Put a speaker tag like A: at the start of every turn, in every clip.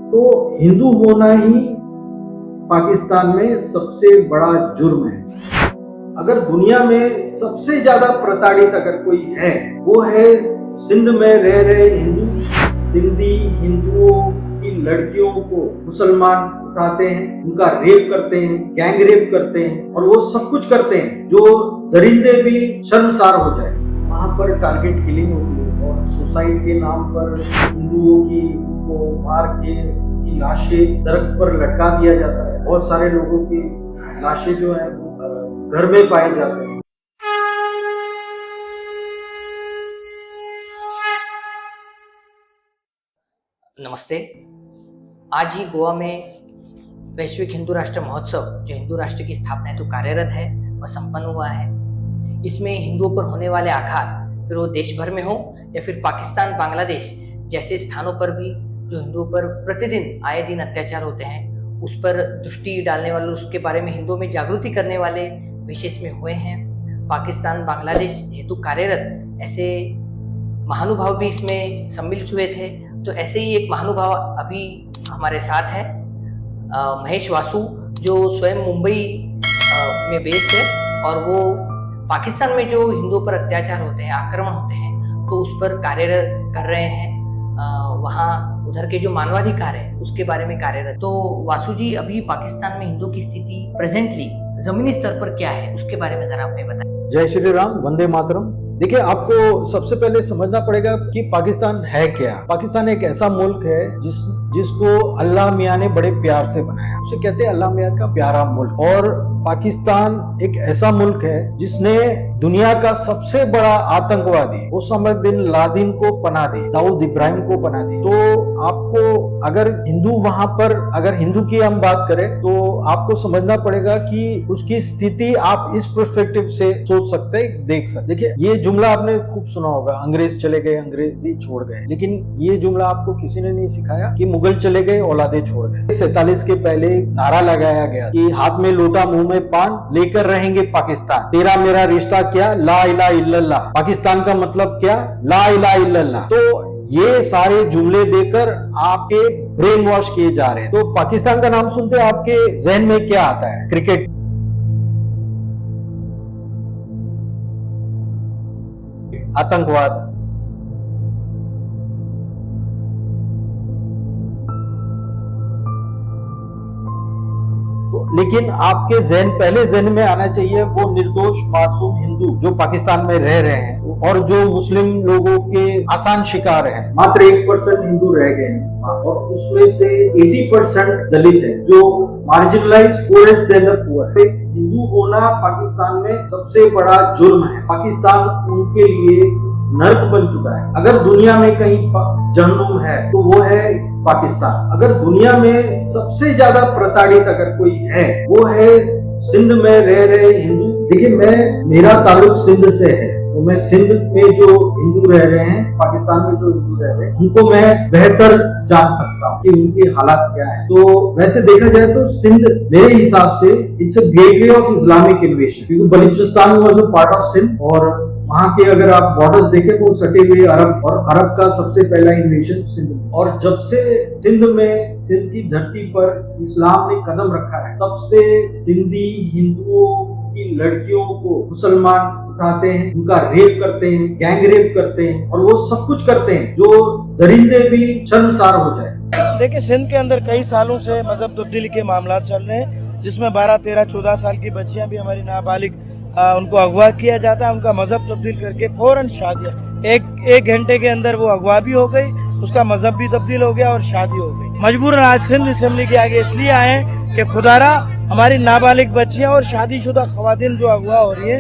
A: तो हिंदू होना ही पाकिस्तान में सबसे बड़ा जुर्म है। अगर दुनिया में सबसे ज्यादा प्रताड़ित अगर कोई है वो है सिंध में रह रहे हिंदू। सिंधी हिंदुओं की लड़कियों को मुसलमान उठाते हैं, उनका रेप करते हैं, गैंग रेप करते हैं और वो सब कुछ करते हैं जो दरिंदे भी शर्मसार हो जाए। वहां पर टारगेट किलिंग होती है और सुसाइड के नाम पर हिंदुओं की को मार के की लाशें दरख्त पर लटका दिया जाता है। बहुत सारे लोगों की लाशें जो है घर में पाए जाते हैं।
B: नमस्ते। आज ही गोवा में वैश्विक हिंदू राष्ट्र महोत्सव जो हिंदू राष्ट्र की स्थापना हेतु कार्यरत है वह संपन्न हुआ है। इसमें हिंदुओं पर होने वाले आघात फिर वो देश भर में हो या फिर पाकिस्तान बांग्लादेश जैसे स्थानों पर भी जो हिंदुओं पर प्रतिदिन आए दिन अत्याचार होते हैं उस पर दृष्टि डालने वाले, उसके बारे में हिंदुओं में जागृति करने वाले विशेष में हुए हैं। पाकिस्तान बांग्लादेश हेतु कार्यरत ऐसे महानुभाव भी इसमें सम्मिलित हुए थे। तो ऐसे ही एक महानुभाव अभी हमारे साथ है, महेश वासु, जो स्वयं मुंबई में बेस्ड है और वो पाकिस्तान में जो हिंदुओं पर अत्याचार होते हैं, आक्रमण होते हैं, तो उस पर कार्य कर रहे हैं। वहाँ उधर के जो मानवाधिकार है उसके बारे में कार्यरत। तो वासु जी, अभी पाकिस्तान में हिंदुओं की स्थिति प्रेजेंटली जमीनी स्तर पर क्या है उसके बारे में जरा हमें बताएं।
A: जय श्री राम, वंदे मातरम। देखिए, आपको सबसे पहले समझना पड़ेगा कि पाकिस्तान है क्या। पाकिस्तान एक ऐसा मुल्क है जिसको अल्लाह मियाँ ने बड़े प्यार से बनाया। उसे कहते हैं अल्लाह मियाँ का प्यारा मुल्क। और पाकिस्तान एक ऐसा मुल्क है जिसने दुनिया का सबसे बड़ा आतंकवादी ओसामा बिन लादेन को पनाह दी, दाऊद इब्राहिम को पनाह दी। तो आपको अगर हिंदू वहां पर, अगर हिंदू की हम बात करें तो आपको समझना पड़ेगा कि उसकी स्थिति आप इस पर्सपेक्टिव से सोच सकते, देख सकते। देखिए, ये जुमला आपने खूब सुना होगा, अंग्रेज चले गए अंग्रेजी छोड़ गए। लेकिन ये जुमला आपको किसी ने नहीं सिखाया कि मुगल चले गए औलादे छोड़ गए। 47 के पहले नारा लगाया गया कि हाथ में लोटा मुंह में पान, लेकर रहेंगे पाकिस्तान, तेरा मेरा रिश्ता क्या, ला इलाहा इल्लल्लाह। पाकिस्तान का मतलब क्या, ला इलाहा इल्लल्लाह। तो ये सारे जुमले देकर आपके ब्रेन वॉश किए जा रहे हैं। तो पाकिस्तान का नाम सुनते आपके जहन में क्या आता है? क्रिकेट, आतंकवाद। लेकिन आपके पहले जहन में आना चाहिए वो निर्दोष मासूम हिंदू जो पाकिस्तान में रह रहे हैं और जो मुस्लिम लोगों के आसान शिकार हैं। मात्र 1% हिंदू रह गए हैं और उसमें से 80% दलित है जो marginalise poorest than the poor. Hindu होना पाकिस्तान में सबसे बड़ा जुर्म है। पाकिस्तान उनके लिए नर्क बन चुका है। अगर दुनिया में कहीं जहन्नुम है तो वो है पाकिस्तान। अगर दुनिया में सबसे ज्यादा प्रताड़ित अगर कोई है वो है सिंध में रह रहे हिंदू। देखिए, मेरा ताल्लुक सिंध से है, तो मैं सिंध में जो हिंदू रह रहे हैं, पाकिस्तान में जो हिंदू रह रहे हैं, उनको मैं बेहतर जान सकता हूँ कि उनके हालात क्या है। तो वैसे देखा जाए तो सिंध मेरे हिसाब से it's a gateway of Islamic invasion, क्योंकि Balochistan was a part of Sindh और वहाँ के अगर आप बॉर्डर्स देखें तो सटे हुए अरब, और अरब का सबसे पहला इन्वेशन सिंध में। और जब से सिंध की धरती पर इस्लाम ने कदम रखा है तब से सिंधी हिंदुओं की लड़कियों को मुसलमान उठाते हैं, उनका रेप करते हैं, गैंग रेप करते हैं और वो सब कुछ करते हैं जो दरिंदे भी शर्मसार हो जाए।
C: देखिए, सिंध के अंदर कई सालों से मजहब तब्दीली के मामला चल रहे हैं, जिसमें 12, 13, 14 साल की बच्चियां भी हमारी नाबालिग उनको अगवा किया जाता है। उनका मजहब तब्दील करके फौरन शादी, एक घंटे के अंदर वो अगवा भी हो गई, उसका मजहब भी तब्दील हो गया और शादी हो गई। मजबूरन आज सिंध असेंबली के आगे इसलिए आए हैं कि खुदारा हमारी नाबालिग बच्चियां और शादीशुदा खवातीन जो अगवा हो रही है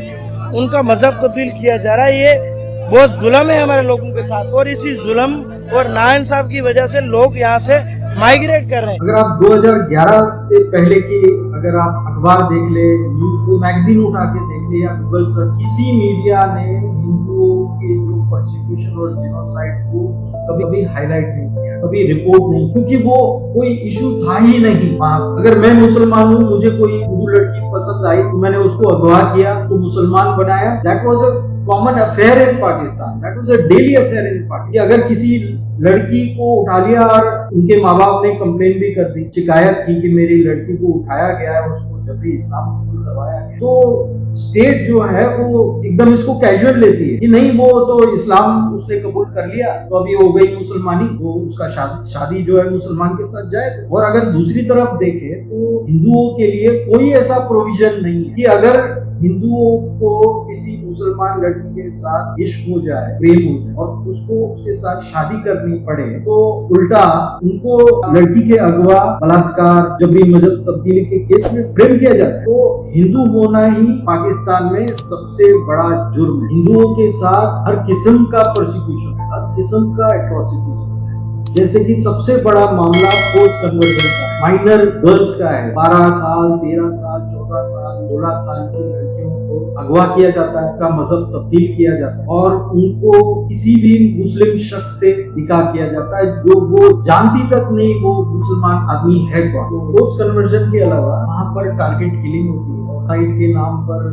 C: उनका मजहब तब्दील किया जा रहा है। ये बहुत जुल्म है हमारे लोगों के साथ और इसी जुल्म और नाइंसाफ की वजह से लोग यहाँ से माइग्रेट कर रहे हैं।
A: अगर आप 2011 से पहले की अगर आप अखबार देख ले, न्यूज मैगजीन उठा के देख ले या गूगल सर्च, किसी मीडिया ने हिंदुओं के जो परसिक्यूशन और जेनोसाइड को कभी हाईलाइट नहीं किया, कभी रिपोर्ट नहीं, क्योंकि वो कोई इशू था ही नहीं वहाँ। अगर मैं मुसलमान हूँ, मुझे कोई हिंदू लड़की पसंद आई तो मैंने उसको अगवा किया, तो मुसलमान बनाया, that was a common affair in Pakistan, that was a daily affair in Pakistan. अगर किसी लड़की को उठा लिया और उनके माँ बाप ने कंप्लेन भी कर दी, शिकायत की कि मेरी लड़की को उठाया गया है, उसको जबरी इस्लाम कबूल करवाया गया। तो स्टेट जो है वो एकदम इसको कैजुअल लेती है कि नहीं वो तो इस्लाम उसने कबूल कर लिया तो अभी हो गई मुसलमानी, वो उसका शादी जो है मुसलमान के साथ जायज है। और अगर दूसरी तरफ देखें तो हिंदुओं के लिए कोई ऐसा प्रोविजन नहीं है कि अगर हिंदुओं को किसी मुसलमान लड़की के साथ इश्क हो जाए, प्रेम हो जाए और उसको उसके साथ शादी करनी पड़े तो उल्टा उनको लड़की के अगवा, बलात्कार, जबरी मजहब तब्दीली के केस में फ्रेम किया जाता है। तो हिंदू होना ही पाकिस्तान में सबसे बड़ा जुर्म है। हिंदुओं के साथ हर किस्म का प्रोसिक्यूशन, हर किस्म का एट्रोसिटीज होता है। जैसे कि सबसे बड़ा मामला फोर्स कन्वर्जन का है, माइनर गर्ल्स का है। 12 साल, 13 साल, 14 साल, 16 साल की लड़कियों को अगवा किया जाता है, उनका मजहब तब्दील किया जाता है और उनको किसी भी मुस्लिम शख्स से निकाह किया जाता है जो वो जानती तक नहीं वो मुसलमान आदमी है कौन। तो फोर्स कन्वर्जन के अलावा वहाँ पर टारगेट किलिंग होती है, साइड के नाम पर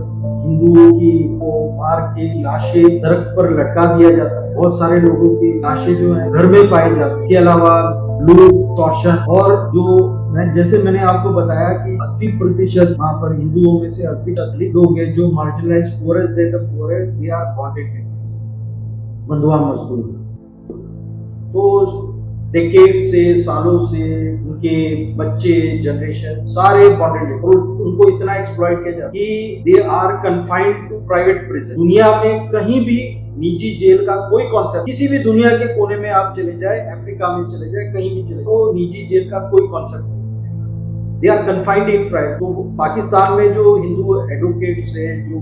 A: हिंदुओं की को मार के लाशें दरख्त पर लटका दिया जाता है। बहुत सारे लोगों की लाशें जो है घर में पाई जाती है। इसके अलावा लूट, टॉर्चर और जो जैसे मैंने आपको बताया कि 80% वहाँ पर हिंदुओं में से 80% लोग हैं जो marginalise poorest they are bonded labours, बंधुआ मजदूर। तो डेकेड से, सालों से उनके बच्चे, जनरेशन सारे बॉन्डेड लेबर, उनको इतना एक्सप्लॉइट किया जाता है कि they are confined to private prison. दुनिया में कहीं भी निजी जेल का कोई कॉन्सेप्ट, किसी भी दुनिया के कोने में आप चले जाए, अफ्रीका में चले जाए, कहीं भी चले जाए, तो निजी जेल का कोई कॉन्सेप्ट नहीं। They are confined in private. तो पाकिस्तान में जो हिंदू एडवोकेट्स हैं, जो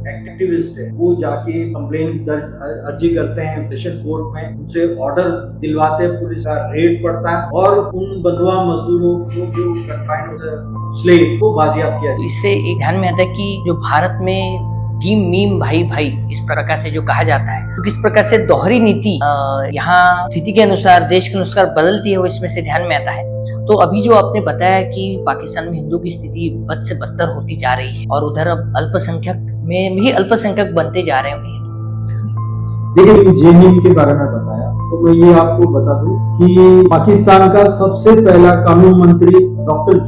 A: एक्टिविस्ट है, वो जाके कंप्लेन दर्ज अर्जी करते हैं सेशन कोर्ट में, उनसे ऑर्डर दिलवाते हैं, पुलिस का रेड पड़ता है और उन बंधुआ मजदूरों को जो कन्फाइंड स्लेव को बाजियाब किया जाए।
B: इससे एक ध्यान में आता है कि जो भारत में टीम मीम भाई भाई इस प्रकार से जो कहा जाता है, तो किस प्रकार से दोहरी नीति यहाँ स्थिति के अनुसार, देश के अनुसार बदलती है, वो इसमें से ध्यान में आता है। तो अभी जो आपने बताया कि पाकिस्तान में हिंदू की स्थिति बद से बदतर होती जा रही है और उधर अब अल्पसंख्यक में भी अल्पसंख्यक बनते जा रहे हैं।
A: देखिए, जेएनयू के बारे में बताया तो मैं ये आपको बता दूं कि पाकिस्तान का सबसे पहला कानून मंत्री डॉक्टर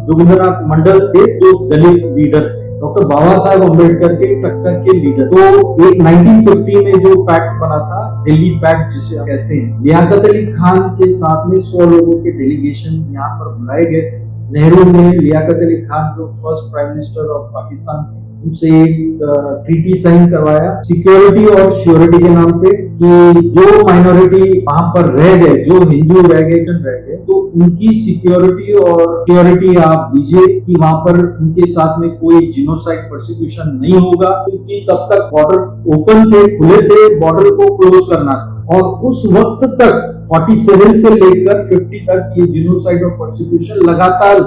A: जोगिंद्रनाथ मंडल थे, जो दलित लीडर थे, डॉक्टर बाबा साहेब अम्बेडकर के टक्कर के लीडर। तो एक 1950 में जो पैक्ट बना था, दिल्ली पैक्ट जिसे हम कहते हैं, लियाकत अली खान के साथ में 100 लोगों के डेलीगेशन यहाँ पर बुलाए गए। नेहरू ने लियाकत अली खान जो first prime minister of Pakistan थे, उनसे एक ट्रीटी साइन करवाया सिक्योरिटी और श्योरिटी के नाम पे कि जो माइनॉरिटी वहां पर रह गए, जो हिंदू रह गए, तो उनकी सिक्योरिटी और श्योरिटी आप दीजिए कि वहां पर उनके साथ में कोई जिनोसाइड परसिक्यूशन नहीं होगा, क्योंकि तब तक बॉर्डर ओपन थे, खुले थे, बॉर्डर को क्लोज करना था। और उस वक्त तक 47 से लेकर 50 तक ये जिनोसाइड और परसिक्यूशन लगातार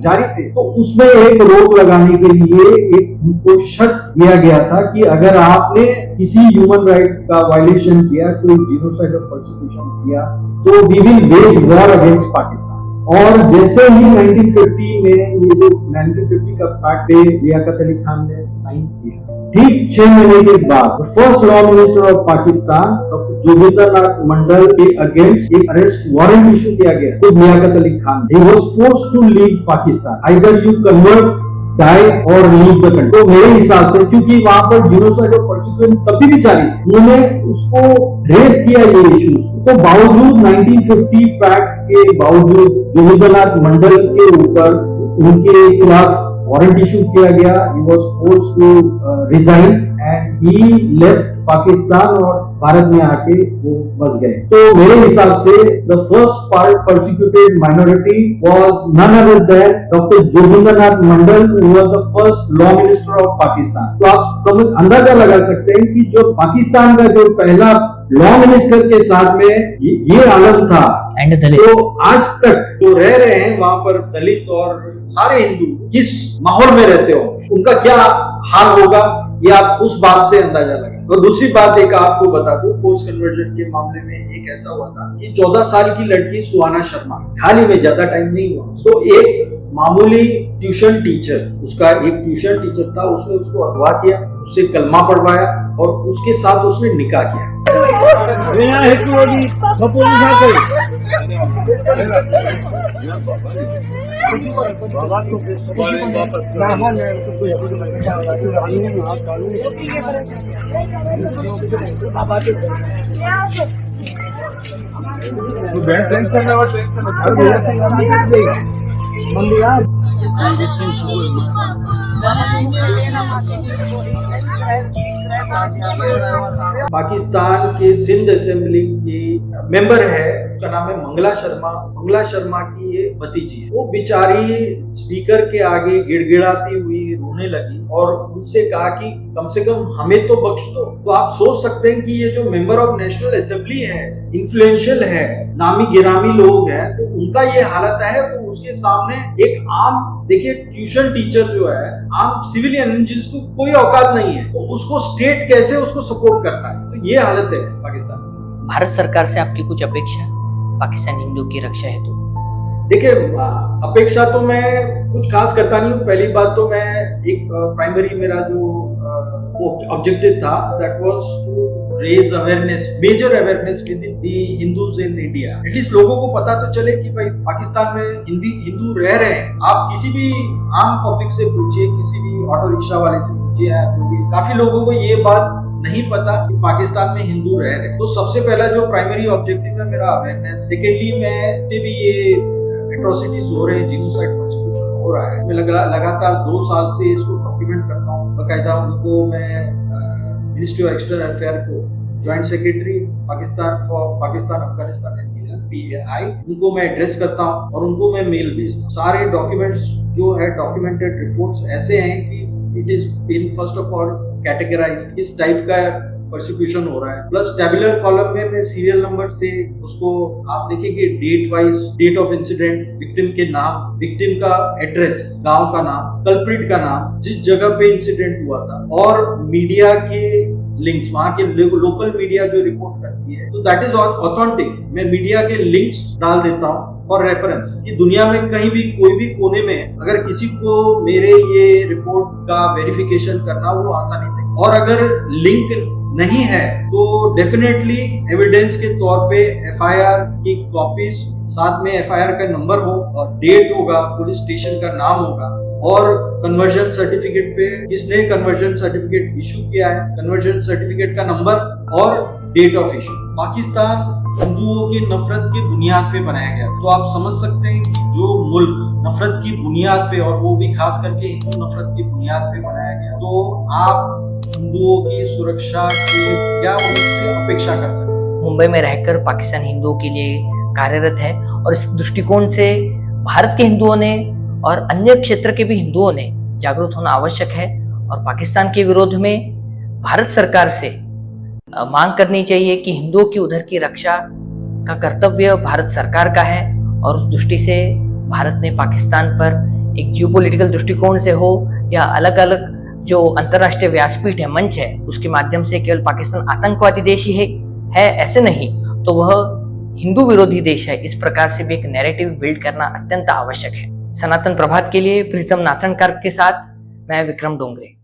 A: जारी थे। तो उसमें एक रोक लगाने के लिए एक उनको शर्त दिया गया था कि अगर आपने किसी ह्यूमन राइट का वायलेशन किया, कोई जिनोसाइड और परसिक्यूशन किया, तो we will wage war against Pakistan. और जैसे ही 1950 में ये जो 1950 का पैक्ट लियाकत अली खान ने साइन किया, ठीक 6 महीने के बाद first law minister of Pakistan doctor Jogendranath Mandal के अगेंस्ट एक अरेस्ट वारंट इशू किया गया। तो Liaquat Ali Khan he was forced to leave Pakistan, either you convert, die or leave the country। तो मेरे हिसाब से, क्योंकि वहां पर जिनोसाइड और परसिक्यूशन तब भी जारी, उन्होंने उसको रेस किया ये इश्यूज। तो बावजूद 1950 पैक्ट के बावजूद जोगिंद्रनाथ मंडल के ऊपर उनके खिलाफ वारंट इशू किया गया। He was forced to resign and he left Pakistan और भारत में आके वो बस गए। तो मेरे हिसाब से the first persecuted minority was none other than doctor Jogendranath Mandal, who was the first law minister of Pakistan. तो आप अंदाजा लगा सकते हैं कि जो पाकिस्तान का जो पहला लॉ मिनिस्टर के साथ में ये आलम था, तो आज तक जो रह रहे हैं वहां पर दलित और सारे हिंदू किस माहौल में रहते हो, उनका क्या हाल होगा, ये आप उस बात से अंदाजा लगा। और दूसरी बात एक आपको बता दूं, फोर्स कन्वर्जन के मामले में एक ऐसा हुआ था कि 14 साल की लड़की सुहाना शर्मा, हाल ही में, ज्यादा टाइम नहीं हुआ, तो एक मामूली ट्यूशन टीचर, उसका एक ट्यूशन टीचर था, उसने उसको अगवा किया, उससे कलमा पढ़वाया और उसके साथ उसने निकाह किया।
C: बिना हेतु वाली सपोर्ट
A: पाकिस्तान के सिंध असेंबली की मेंबर है, उसका नाम है मंगला शर्मा। मंगला शर्मा की ये भतीजी है। वो बेचारी स्पीकर के आगे गिड़गिड़ाती हुई रोने लगी और उनसे कहा कि कम से कम हमें तो बख्श दो। तो आप सोच सकते हैं कि ये जो मेंबर ऑफ नेशनल असेंबली है, इन्फ्लुएंशियल है, नामी गिरामी लोग हैं, तो उनका ये हालत है। तो उसके सामने एक आम, देखिए ट्यूशन टीचर जो है, आम सिविलियन जिसको कोई औकात नहीं है, तो उसको स्टेट कैसे उसको सपोर्ट करता है। तो ये हालत है पाकिस्तान में।
B: भारत सरकार से आपकी कुछ अपेक्षा पाकिस्तानी हिंदुओं की रक्षा हेतु?
A: देखिए, अपेक्षा तो मैं कुछ खास करता नहीं हूँ। पहली बात तो मैं एक प्राइमरी मेरा जो ऑब्जेक्टिव था, that was to raise awareness, major awareness with the Hindus in India. At least लोगों को पता तो चले कि भाई पाकिस्तान में हिंदू रह रहे हैं। आप किसी भी आम पब्लिक से पूछिए, किसी भी ऑटो रिक्शा वाले से पूछिए, काफी लोगों को ये बात नहीं पता कि पाकिस्तान में हिंदू रह रहे हैं। तो सबसे पहला जो प्राइमरी ऑब्जेक्टिव है मेरा अवेयरनेस। सेकेंडली, मैं भी ये एट्रोसिटीज हो रहे हैं, जीनोसाइड परसिक्यूशन हो रहा है, मैं लगातार 2 साल से इसको डॉक्यूमेंट करता हूँ। बकायदा उनको मैं मिनिस्ट्री ऑफ एक्सटर्नल अफेयर को joint secretary Pakistan Afghanistan PAI, उनको मैं एड्रेस करता हूँ और उनको मैं मेल भेजता हूँ। सारे डॉक्यूमेंट्स जो है, डॉक्यूमेंटेड रिपोर्ट्स ऐसे हैं कि it is been first of all categorised, किस टाइप का परसिक्यूशन हो रहा है। प्लस टेबुलर कॉलम में मैं सीरियल नंबर से उसको आप देखेंगे, date wise, date of incident, victim के नाम, विक्टिम का एड्रेस, गांव का नाम, कल्प्रिट का नाम, जिस जगह पे इंसिडेंट हुआ था, और मीडिया के लिंक्स, वहां के लोकल मीडिया जो रिपोर्ट करती है, तो दैट इज ऑथेंटिक। मैं मीडिया के लिंक्स डाल देता हूँ फॉर रेफरेंस, कि दुनिया में कहीं भी कोई भी कोने में अगर किसी को मेरे ये रिपोर्ट का वेरिफिकेशन करना, वो आसानी से। और अगर लिंक नहीं है तो डेफिनेटली एविडेंस के तौर पे FIR की कॉपीज, साथ में FIR का नंबर हो और डेट होगा, पुलिस स्टेशन का नाम होगा, और कन्वर्जन सर्टिफिकेट पे किसने कन्वर्जन सर्टिफिकेट इशू किया है, कन्वर्जन सर्टिफिकेट का नंबर और डेट ऑफ इशू। पाकिस्तान हिंदुओं की नफरत की बुनियाद पे बनाया गया, तो आप समझ सकते हैं कि जो मुल्क नफरत की बुनियाद पे, और वो भी खास करके हिंदू नफरत की बुनियाद पे बनाया गया, तो आप हिंदुओं की सुरक्षा की क्या उनसे अपेक्षा कर सकते हैं।
B: मुंबई में रहकर पाकिस्तान हिंदुओं के लिए कार्यरत है, और इस दृष्टिकोण से भारत के हिंदुओं ने और अन्य क्षेत्र के भी हिंदुओं ने जागरूक होना आवश्यक है। और पाकिस्तान के विरोध में भारत सरकार से मांग करनी चाहिए कि हिंदुओं की उधर की रक्षा का कर्तव्य भारत सरकार का है। और उस दृष्टि से भारत ने पाकिस्तान पर एक जियोपॉलिटिकल दृष्टिकोण से हो या अलग अलग जो अंतर्राष्ट्रीय व्यासपीठ है, मंच है, उसके माध्यम से केवल पाकिस्तान आतंकवादी देश ही है ऐसे नहीं, तो वह हिंदू विरोधी देश है, इस प्रकार से भी एक नैरेटिव बिल्ड करना अत्यंत आवश्यक है। सनातन प्रभात के लिए प्रीतम नाथनकर के साथ मैं विक्रम डोंगरे।